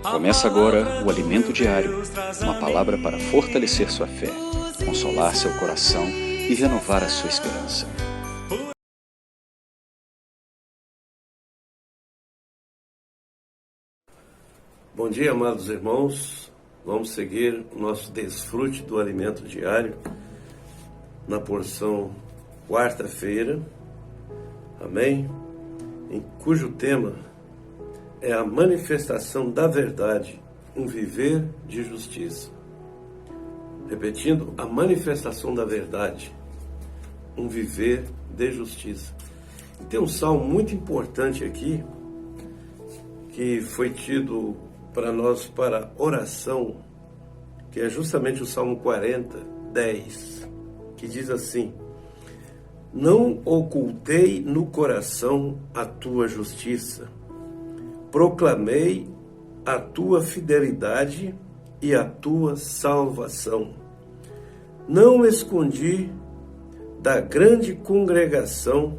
Começa agora o Alimento Diário, uma palavra para fortalecer sua fé, consolar seu coração e renovar a sua esperança. Bom dia, amados irmãos. Vamos seguir o nosso desfrute do Alimento Diário na porção quarta-feira, amém? Em cujo tema é a manifestação da verdade, um viver de justiça. Repetindo, a manifestação da verdade, um viver de justiça. E tem um salmo muito importante aqui, que foi tido para nós para oração, que é justamente o Salmo 40, 10, que diz assim: não ocultei no coração a tua justiça, proclamei a tua fidelidade e a tua salvação. Não escondi da grande congregação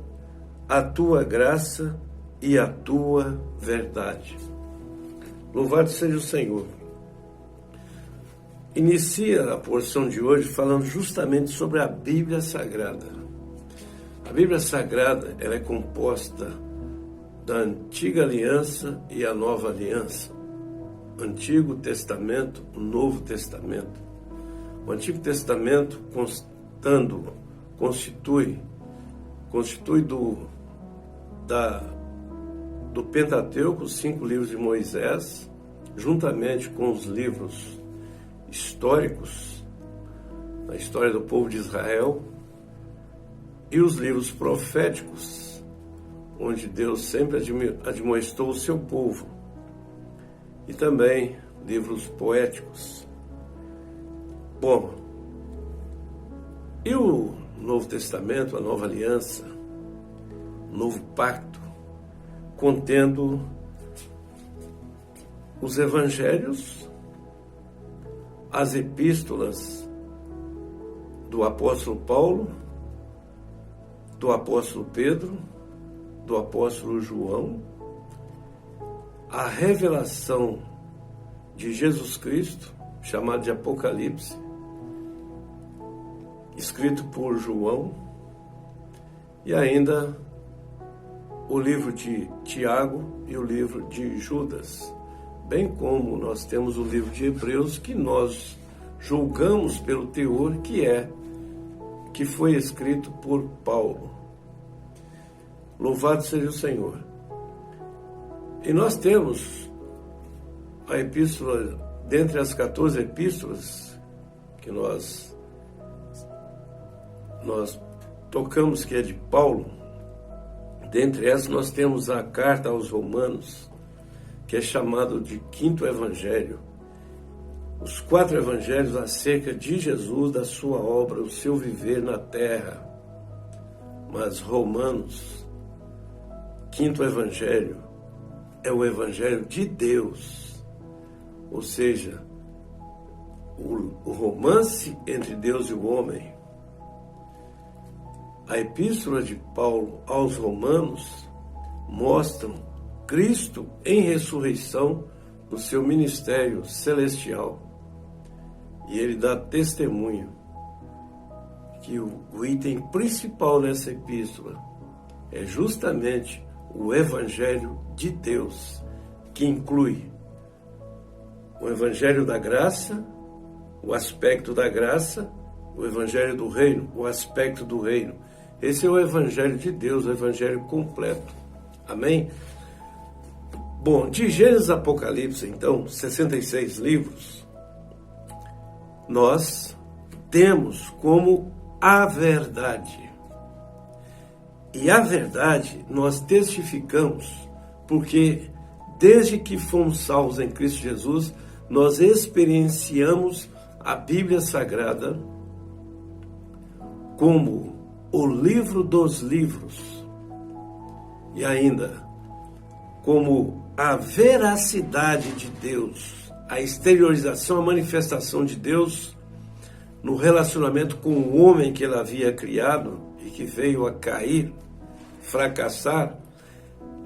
a tua graça e a tua verdade. Louvado seja o Senhor. Inicia a porção de hoje falando justamente sobre a Bíblia Sagrada. A Bíblia Sagrada, ela é composta da Antiga Aliança e a Nova Aliança. Antigo Testamento, o Novo Testamento. O Antigo Testamento constitui do Pentateuco, os 5 livros de Moisés, juntamente com os livros históricos, a história do povo de Israel, e os livros proféticos, onde Deus sempre admoestou o seu povo, e também livros poéticos. Bom, e o Novo Testamento, a Nova Aliança, o Novo Pacto, contendo os evangelhos, as epístolas do apóstolo Paulo, do apóstolo Pedro, do apóstolo João, a revelação de Jesus Cristo, chamado de Apocalipse, escrito por João, e ainda o livro de Tiago e o livro de Judas, bem como nós temos o livro de Hebreus, que nós julgamos pelo teor que foi escrito por Paulo. Louvado seja o Senhor. E nós temos a epístola, dentre as 14 epístolas que nós tocamos, que é de Paulo. Dentre essas nós temos a carta aos Romanos, que é chamado de quinto evangelho. Os 4 evangelhos acerca de Jesus, da sua obra, o seu viver na terra. Mas Romanos, quinto evangelho, é o evangelho de Deus. Ou seja, o romance entre Deus e o homem. A epístola de Paulo aos Romanos mostram Cristo em ressurreição no seu ministério celestial. E ele dá testemunho que o item principal nessa epístola é justamente o Evangelho de Deus, que inclui o Evangelho da graça, o aspecto da graça, o Evangelho do reino, o aspecto do reino. Esse é o Evangelho de Deus, o Evangelho completo. Amém? Bom, de Gênesis a Apocalipse, então, 66 livros, nós temos como a verdade. E a verdade nós testificamos, porque desde que fomos salvos em Cristo Jesus, nós experienciamos a Bíblia Sagrada como o livro dos livros, e ainda como a veracidade de Deus, a exteriorização, a manifestação de Deus no relacionamento com o homem que ele havia criado e que veio a cair, fracassar.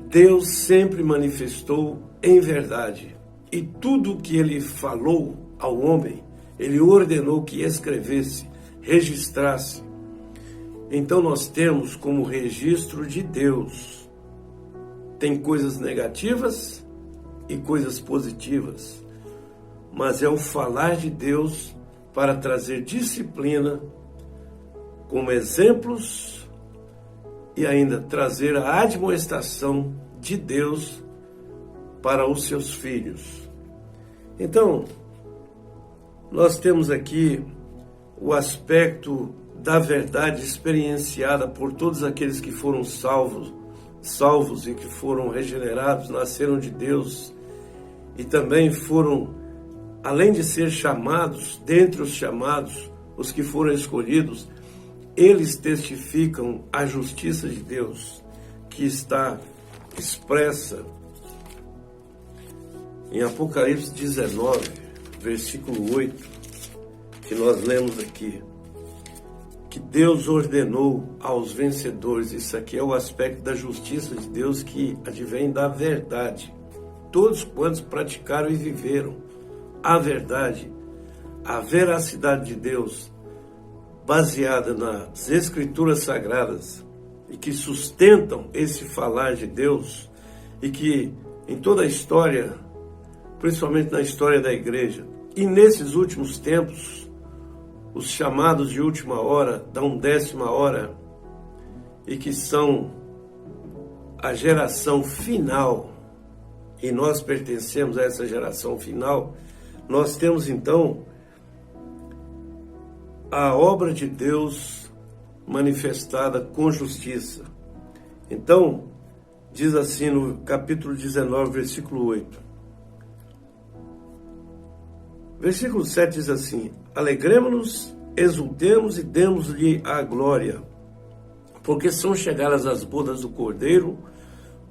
Deus sempre manifestou em verdade e tudo o que ele falou ao homem, ele ordenou que escrevesse, registrasse. Então nós temos como registro de Deus. Tem coisas negativas e coisas positivas, mas é o falar de Deus para trazer disciplina, como exemplos, e ainda trazer a admoestação de Deus para os seus filhos. Então, nós temos aqui o aspecto da verdade experienciada por todos aqueles que foram salvos e que foram regenerados, nasceram de Deus e também foram, além de ser chamados, dentre os chamados, os que foram escolhidos, eles testificam a justiça de Deus, que está expressa em Apocalipse 19, versículo 8, que nós lemos aqui, que Deus ordenou aos vencedores. Isso aqui é o aspecto da justiça de Deus que advém da verdade. Todos quantos praticaram e viveram a verdade, a veracidade de Deus, baseada nas Escrituras Sagradas, e que sustentam esse falar de Deus, e que em toda a história, principalmente na história da igreja, e nesses últimos tempos, os chamados de última hora, da 10ª hora, e que são a geração final, e nós pertencemos a essa geração final, nós temos então a obra de Deus manifestada com justiça. Então, diz assim no capítulo 19, versículo 8. Versículo 7 diz assim: alegremos-nos, exultemos e demos-lhe a glória, porque são chegadas as bodas do Cordeiro,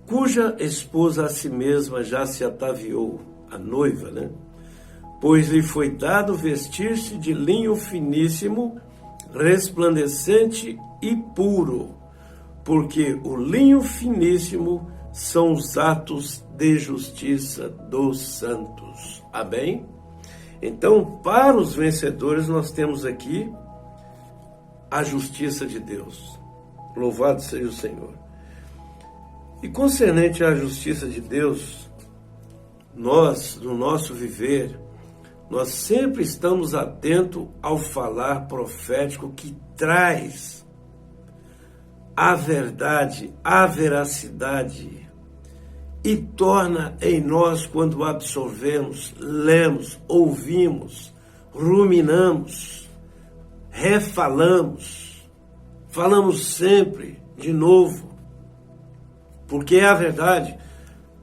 cuja esposa a si mesma já se ataviou, a noiva, né? Pois lhe foi dado vestir-se de linho finíssimo, resplandecente e puro, porque o linho finíssimo são os atos de justiça dos santos. Amém? Então, para os vencedores, nós temos aqui a justiça de Deus. Louvado seja o Senhor. E concernente à justiça de Deus, nós, no nosso viver, nós sempre estamos atentos ao falar profético que traz a verdade, a veracidade, e torna em nós, quando absorvemos, lemos, ouvimos, ruminamos, refalamos, falamos sempre de novo, porque é a verdade.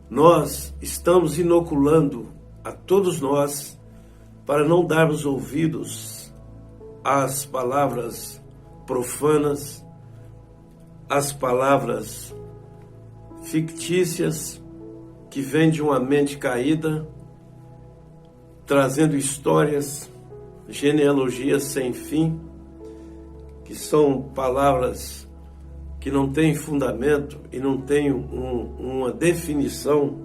Nós estamos inoculando a todos nós para não darmos ouvidos às palavras profanas, às palavras fictícias que vêm de uma mente caída, trazendo histórias, genealogias sem fim, que são palavras que não têm fundamento e não têm uma definição.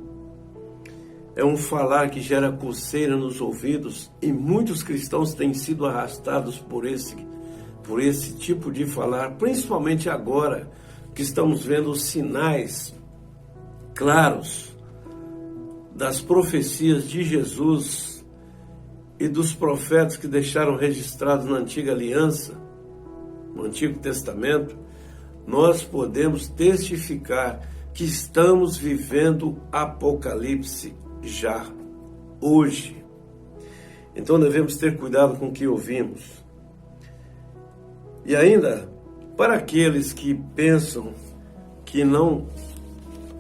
É um falar que gera coceira nos ouvidos, e muitos cristãos têm sido arrastados por esse tipo de falar, principalmente agora que estamos vendo os sinais claros das profecias de Jesus e dos profetas que deixaram registrados na Antiga Aliança, no Antigo Testamento. Nós podemos testificar que estamos vivendo Apocalipse já, hoje. Então devemos ter cuidado com o que ouvimos. E ainda, para aqueles que pensam que não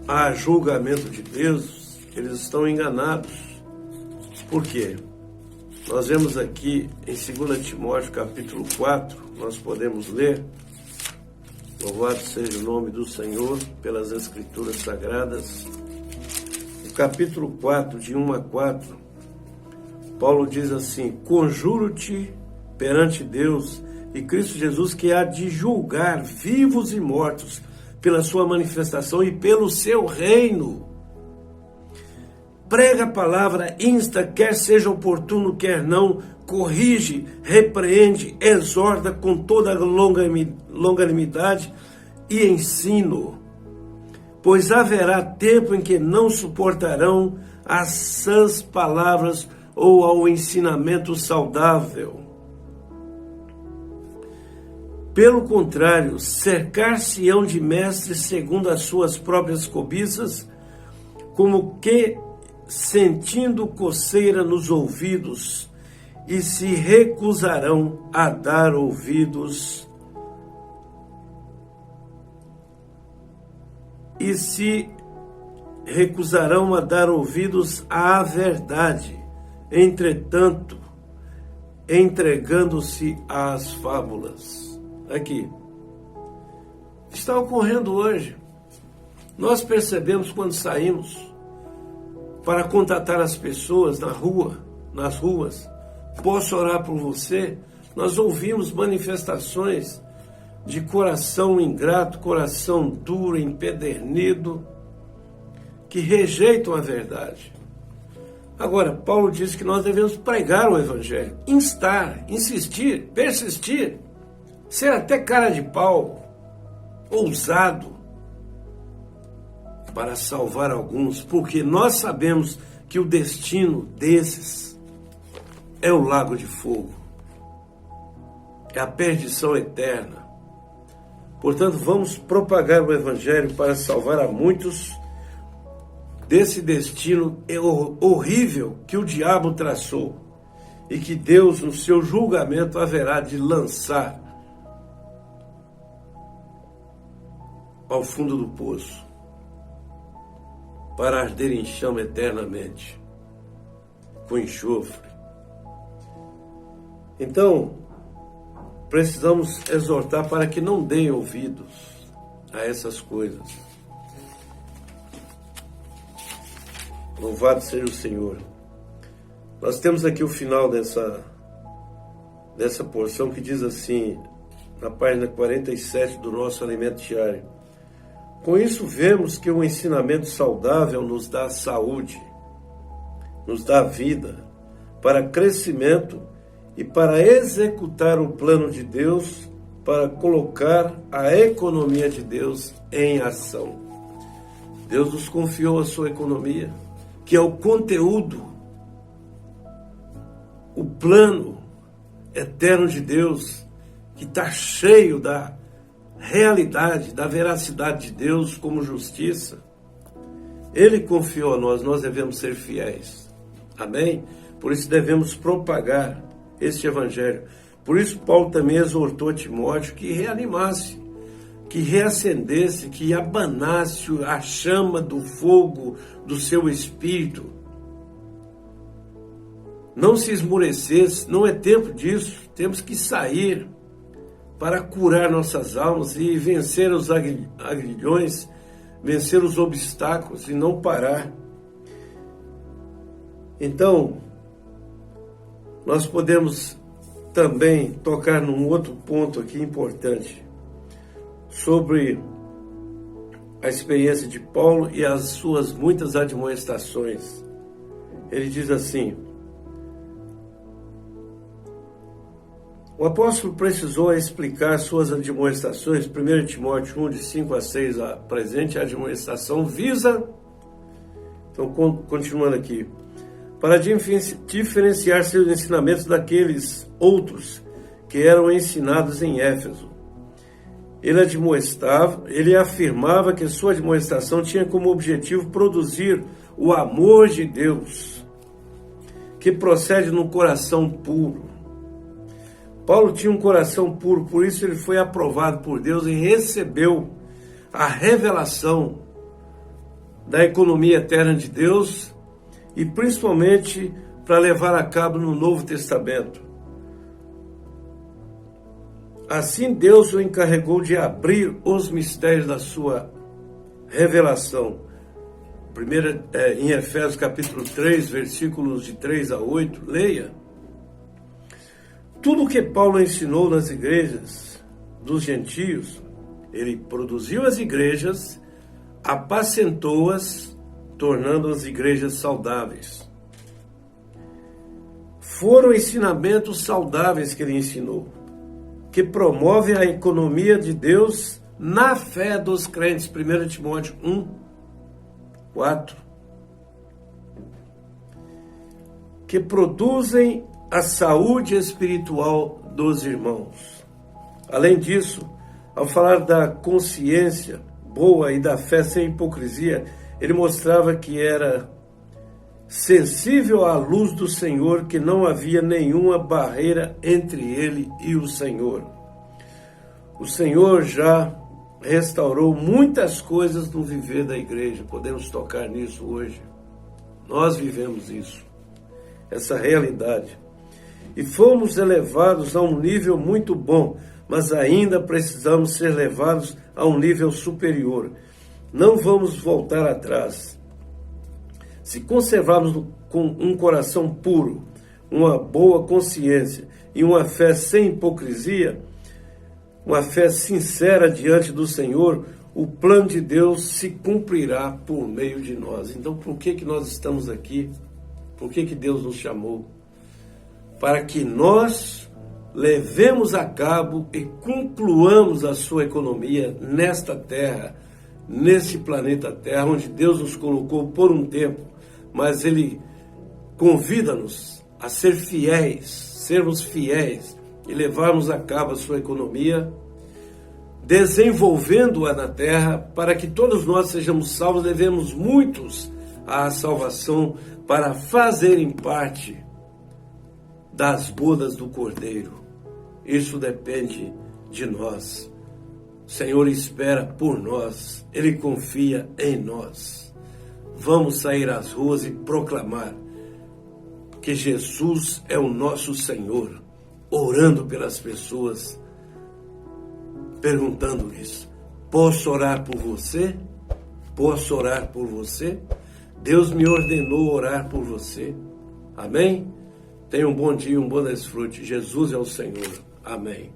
há julgamento de Deus, eles estão enganados. Por quê? Nós vemos aqui em 2 Timóteo capítulo 4, nós podemos ler: louvado seja o nome do Senhor pelas Escrituras Sagradas. No capítulo 4, de 1 a 4, Paulo diz assim: conjuro-te perante Deus e Cristo Jesus, que há de julgar vivos e mortos pela sua manifestação e pelo seu reino. prega a palavra, insta, quer seja oportuno, quer não, corrige, repreende, exorta com toda longanimidade e ensino. Pois haverá tempo em que não suportarão as sãs palavras ou ao ensinamento saudável. Pelo contrário, cercar-se-ão de mestres segundo as suas próprias cobiças, como que sentindo coceira nos ouvidos, e se recusarão a dar ouvidos à verdade, entretanto, entregando-se às fábulas. Aqui, está ocorrendo hoje. Nós percebemos quando saímos para contatar as pessoas nas ruas, posso orar por você? Nós ouvimos manifestações de coração ingrato, coração duro, empedernido, que rejeitam a verdade. Agora, Paulo diz que nós devemos pregar o Evangelho, instar, insistir, persistir, ser até cara de pau, ousado, para salvar alguns, porque nós sabemos que o destino desses é o lago de fogo, é a perdição eterna. Portanto, vamos propagar o Evangelho para salvar a muitos desse destino horrível que o diabo traçou e que Deus, no seu julgamento, haverá de lançar ao fundo do poço, para arder em chama eternamente, com enxofre. Então, precisamos exortar para que não deem ouvidos a essas coisas. Louvado seja o Senhor. Nós temos aqui o final dessa porção que diz assim, na página 47 do nosso Alimento Diário. Com isso, vemos que o ensinamento saudável nos dá saúde, nos dá vida, para crescimento e para executar o plano de Deus, para colocar a economia de Deus em ação. Deus nos confiou a sua economia, que é o conteúdo, o plano eterno de Deus, que está cheio da realidade, da veracidade de Deus como justiça. Ele confiou a nós, nós devemos ser fiéis. Amém? Por isso devemos propagar este Evangelho. Por isso Paulo também exortou Timóteo que reanimasse, que reacendesse, que abanasse a chama do fogo do seu espírito. Não se esmorecesse, não é tempo disso, temos que sair para curar nossas almas e vencer os agrilhões, vencer os obstáculos e não parar. Então, nós podemos também tocar num outro ponto aqui importante, sobre a experiência de Paulo e as suas muitas admoestações. Ele diz assim: o apóstolo precisou explicar suas admoestações. 1 Timóteo 1, de 5 a 6, a presente admoestação visa, então continuando aqui, para diferenciar seus ensinamentos daqueles outros que eram ensinados em Éfeso. Ele afirmava que sua admoestação tinha como objetivo produzir o amor de Deus, que procede no coração puro. Paulo tinha um coração puro, por isso ele foi aprovado por Deus e recebeu a revelação da economia eterna de Deus, e principalmente para levar a cabo no Novo Testamento. Assim Deus o encarregou de abrir os mistérios da sua revelação. Em Efésios capítulo 3, versículos de 3 a 8, leia. Tudo o que Paulo ensinou nas igrejas dos gentios, ele produziu as igrejas, apacentou-as, tornando as igrejas saudáveis. Foram ensinamentos saudáveis que ele ensinou, que promovem a economia de Deus na fé dos crentes. 1 Timóteo 1, 4. Que produzem a saúde espiritual dos irmãos. Além disso, ao falar da consciência boa e da fé sem hipocrisia, ele mostrava que era sensível à luz do Senhor, que não havia nenhuma barreira entre ele e o Senhor. O Senhor já restaurou muitas coisas no viver da igreja. Podemos tocar nisso hoje. Nós vivemos isso, essa realidade. E fomos elevados a um nível muito bom, mas ainda precisamos ser levados a um nível superior. Não vamos voltar atrás. Se conservarmos com um coração puro, uma boa consciência e uma fé sem hipocrisia, uma fé sincera diante do Senhor, o plano de Deus se cumprirá por meio de nós. Então, por que nós estamos aqui? Por que Deus nos chamou? Para que nós levemos a cabo e concluamos a sua economia nesta terra, nesse planeta Terra, onde Deus nos colocou por um tempo, mas Ele convida-nos a ser fiéis, sermos fiéis e levarmos a cabo a sua economia, desenvolvendo-a na terra, para que todos nós sejamos salvos. Levemos muitos à salvação para fazerem parte das bodas do Cordeiro. Isso depende de nós. O Senhor espera por nós, Ele confia em nós. Vamos sair às ruas e proclamar que Jesus é o nosso Senhor, orando pelas pessoas, perguntando-lhes: posso orar por você? Posso orar por você? Deus me ordenou orar por você. Amém? Tenha um bom dia, um bom desfrute. Jesus é o Senhor. Amém.